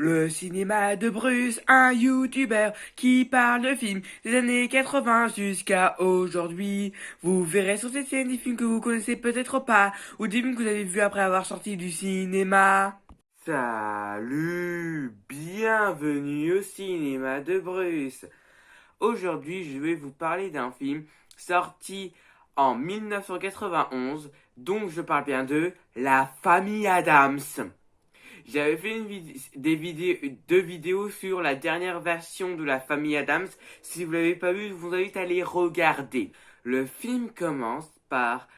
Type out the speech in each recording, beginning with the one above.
Le cinéma de Bruce, un youtubeur qui parle de films des années 80 jusqu'à aujourd'hui. Vous verrez sur cette scène des films que vous connaissez peut-être pas, ou des films que vous avez vus après avoir sorti du cinéma. Salut, bienvenue au cinéma de Bruce. Aujourd'hui, je vais vous parler d'un film sorti en 1991, donc je parle bien de La Famille Adams. J'avais fait deux vidéos sur la dernière version de La Famille Adams. Si vous l'avez pas vu, je vous invite à les regarder. Le film commence par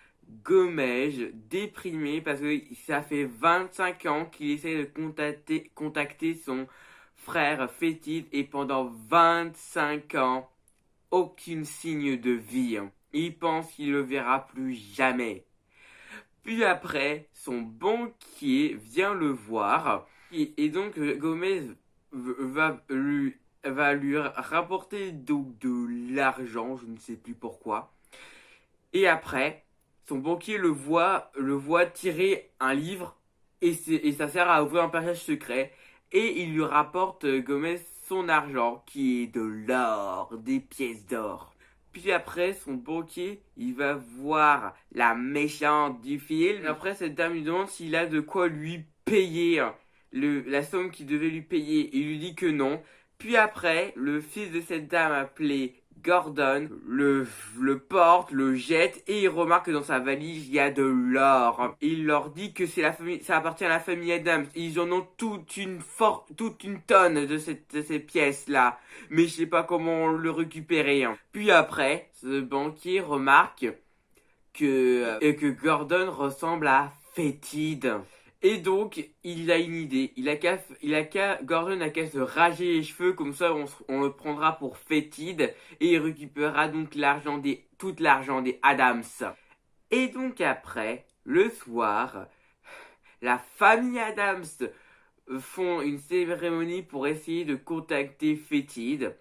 Gomez déprimé parce que ça fait 25 ans qu'il essaie de contacter son frère fétide et pendant 25 ans, aucun signe de vie. Il pense qu'il le verra plus jamais. Puis après, son banquier vient le voir et donc Gomez va lui rapporter donc de l'argent, je ne sais plus pourquoi. Et après, son banquier le voit tirer un livre et ça sert à ouvrir un passage secret. Et il lui rapporte Gomez son argent qui est de l'or, des pièces d'or. Puis après, son banquier, il va voir la méchante du film. Après, cette dame lui demande s'il a de quoi lui payer la somme qu'il devait lui payer. Il lui dit que non. Puis après, le fils de cette dame appelé Gordon le porte, le jette et il remarque que dans sa valise il y a de l'or. Il leur dit que c'est la famille, ça appartient à la famille Adams. Ils en ont toute une tonne de ces pièces-là. Mais je sais pas comment le récupérer. Puis après, ce banquier remarque que Gordon ressemble à Fétide. Et donc, il a une idée. Gordon n'a qu'à se rager les cheveux, comme ça on le prendra pour Fétide, et il récupérera donc tout l'argent des Adams. Et donc après, le soir, la famille Adams font une cérémonie pour essayer de contacter Fétide.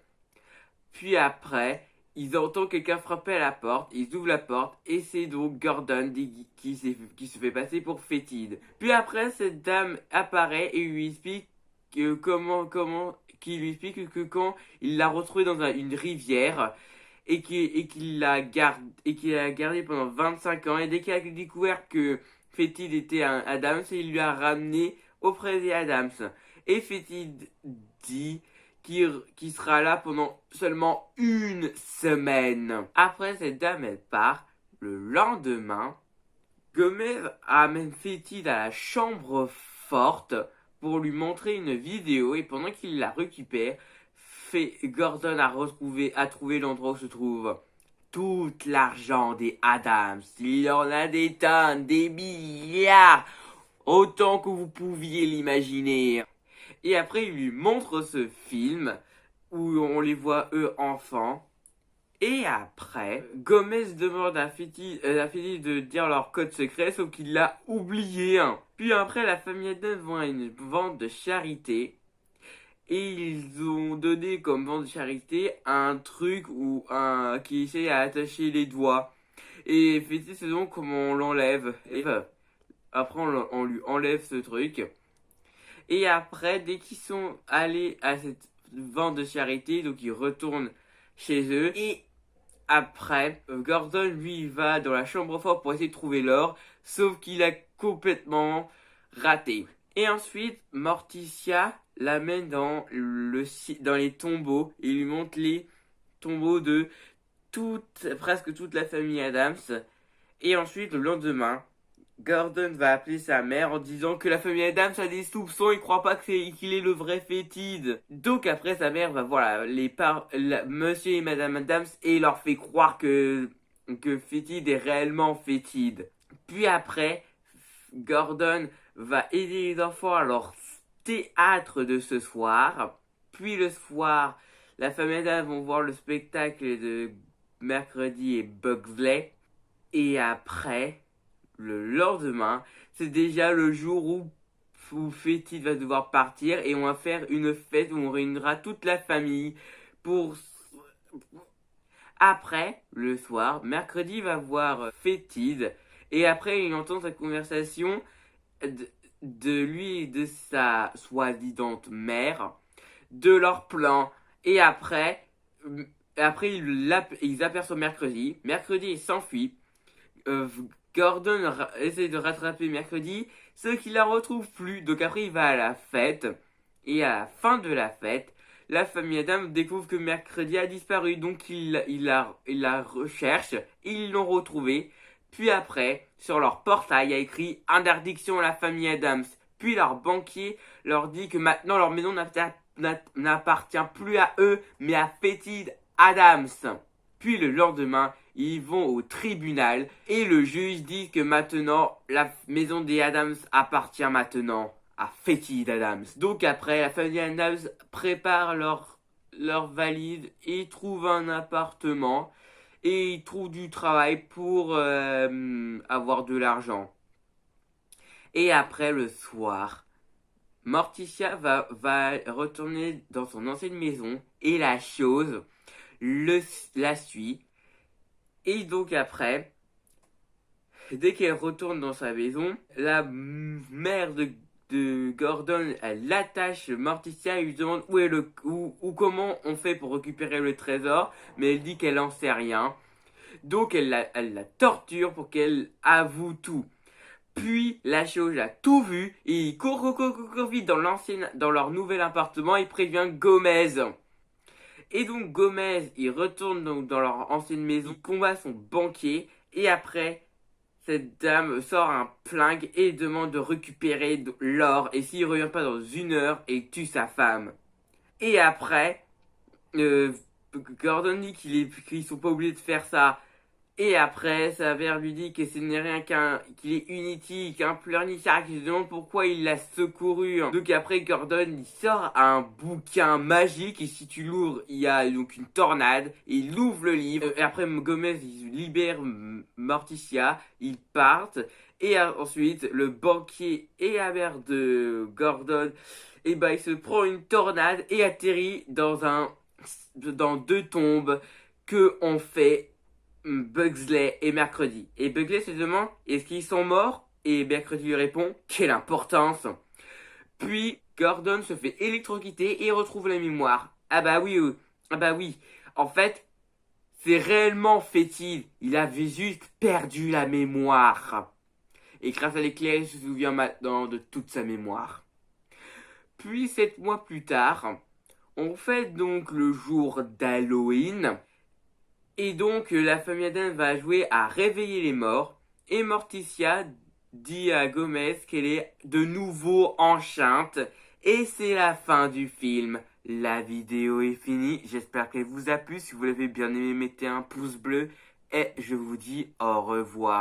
Puis après, ils entendent quelqu'un frapper à la porte, ils ouvrent la porte et c'est donc Gordon qui se fait passer pour Fétide. Puis après, cette dame apparaît et lui explique qui lui explique que quand il l'a retrouvée dans une rivière qu'il l'a gardé pendant 25 ans et dès qu'il a découvert que Fétide était un Adams, il lui a ramené auprès des Adams. Et Fétide dit qui sera là pendant seulement une semaine. Après, cette dame, elle part. Le lendemain, Gomez amène Fétide à la chambre forte pour lui montrer une vidéo et pendant qu'il la récupère, Gordon a trouvé l'endroit où se trouve tout l'argent des Adams. Il en a des tonnes, des milliards, autant que vous pouviez l'imaginer. Et après, il lui montre ce film où on les voit eux enfants. Et après, Gomez demande à Fétide de dire leur code secret, sauf qu'il l'a oublié. Puis après, la famille Adams vont à une vente de charité. Et ils ont donné comme vente de charité un truc qui essaie à attacher les doigts. Et Fétide, c'est donc comment on l'enlève. Et après, on lui enlève ce truc. Et après, dès qu'ils sont allés à cette vente de charité, donc ils retournent chez eux. Et après, Gordon, lui, il va dans la chambre forte pour essayer de trouver l'or, sauf qu'il a complètement raté. Et ensuite, Morticia l'amène dans les tombeaux et lui montre les tombeaux de presque toute la famille Adams. Et ensuite, le lendemain, Gordon va appeler sa mère en disant que la famille Adams a des soupçons, il croit pas qu'il est le vrai Fétide. Donc après sa mère va voir Monsieur et Madame Adams et leur fait croire que Fétide est réellement Fétide. Puis après, Gordon va aider les enfants à leur théâtre de ce soir. Puis le soir, la famille Adams vont voir le spectacle de Mercredi et Bugsley. Et après, le lendemain, c'est déjà le jour où Fétide va devoir partir et on va faire une fête où on réunira toute la famille pour... Après, le soir, Mercredi va voir Fétide et après il entend sa conversation de lui et de sa soi-disant mère de leur plan. Et après ils aperçoivent mercredi. Mercredi, il s'enfuit. Euh, Gordon essaie de rattraper mercredi, ce qui la retrouve plus. Donc après, il va à la fête. Et à la fin de la fête, la famille Adam découvre que mercredi a disparu. Donc il la recherche. Ils l'ont retrouvé. Puis après, sur leur portail, il y a écrit interdiction à la famille Adams. Puis leur banquier leur dit que maintenant leur maison n'appartient plus à eux, mais à Fétide Adams. Puis le lendemain, ils vont au tribunal et le juge dit que maintenant la maison des Adams appartient maintenant à Fétide Adams. Donc après, la famille Adams prépare leur valise et trouve un appartement et ils trouvent du travail pour avoir de l'argent. Et après le soir, Morticia va retourner dans son ancienne maison et la chose la suit. Et donc après, dès qu'elle retourne dans sa maison, la mère de Gordon, elle attache Morticia et lui demande où comment on fait pour récupérer le trésor, mais elle dit qu'elle en sait rien. Donc elle la torture pour qu'elle avoue tout. Puis la chose a tout vu et il court vite dans leur nouvel appartement et prévient Gomez. Et donc Gomez, il retourne donc dans leur ancienne maison, il combat son banquier et après cette dame sort un flingue et demande de récupérer l'or et s'il revient pas dans 1 heure, il tue sa femme. Et après, euh, Gordon dit qu'ils sont pas obligés de faire ça. Et après, sa mère lui dit que ce n'est rien qu'il est inutile, qu'un pleurnichard, qui se demande pourquoi il l'a secouru. Donc après, Gordon, il sort un bouquin magique, et si tu l'ouvres, il y a donc une tornade, et il ouvre le livre. Et après, Gomez, il libère Morticia, ils partent, et ensuite, le banquier et la mère de Gordon, et il se prend une tornade et atterrit dans 2 tombes que on fait Bugsley et Mercredi. Et Bugsley se demande est-ce qu'ils sont morts? Et Mercredi lui répond quelle importance. Puis Gordon se fait électrocuter et retrouve la mémoire. Ah bah oui, ah bah oui. En fait, c'est réellement Fétide. Il avait juste perdu la mémoire. Et grâce à l'éclair, il se souvient maintenant de toute sa mémoire. Puis 7 mois plus tard, on fait donc le jour d'Halloween. Et donc, la famille Adam va jouer à réveiller les morts. Et Morticia dit à Gomez qu'elle est de nouveau enceinte. Et c'est la fin du film. La vidéo est finie. J'espère qu'elle vous a plu. Si vous l'avez bien aimé, mettez un pouce bleu. Et je vous dis au revoir.